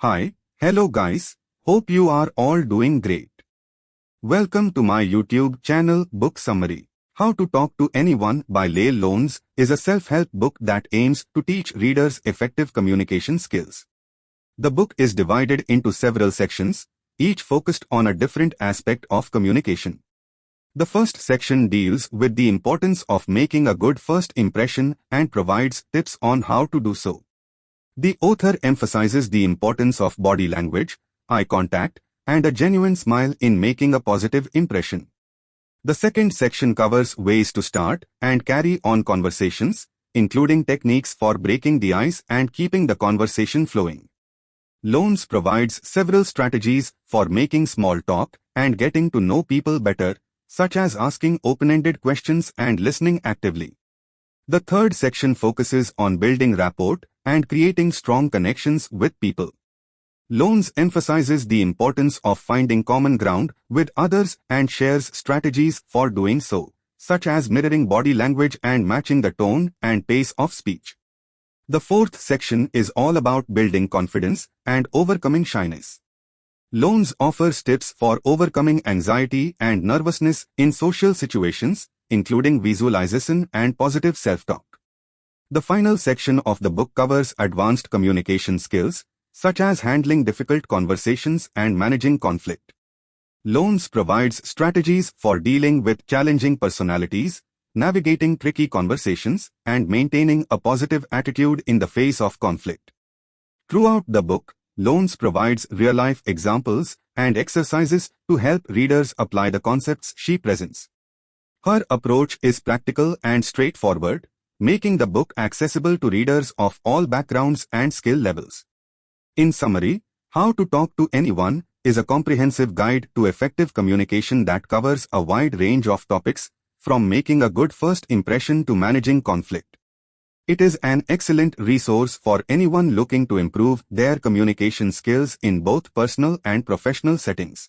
Hi, hello guys, hope you are all doing great. Welcome to my YouTube channel Book Summary. How to Talk to Anyone by Leil Lowndes is a self-help book that aims to teach readers effective communication skills. The book is divided into several sections, each focused on a different aspect of communication. The first section deals with the importance of making a good first impression and provides tips on how to do so. The author emphasizes the importance of body language, eye contact, and a genuine smile in making a positive impression. The second section covers ways to start and carry on conversations, including techniques for breaking the ice and keeping the conversation flowing. Lowndes provides several strategies for making small talk and getting to know people better, such as asking open-ended questions and listening actively. The third section focuses on building rapport and creating strong connections with people. Lowndes emphasizes the importance of finding common ground with others and shares strategies for doing so, such as mirroring body language and matching the tone and pace of speech. The fourth section is all about building confidence and overcoming shyness. Lowndes offers tips for overcoming anxiety and nervousness in social situations, including visualization and positive self-talk. The final section of the book covers advanced communication skills, such as handling difficult conversations and managing conflict. Lowndes provides strategies for dealing with challenging personalities, navigating tricky conversations, and maintaining a positive attitude in the face of conflict. Throughout the book, Lowndes provides real-life examples and exercises to help readers apply the concepts she presents. Her approach is practical and straightforward, making the book accessible to readers of all backgrounds and skill levels. In summary, How to Talk to Anyone is a comprehensive guide to effective communication that covers a wide range of topics, from making a good first impression to managing conflict. It is an excellent resource for anyone looking to improve their communication skills in both personal and professional settings.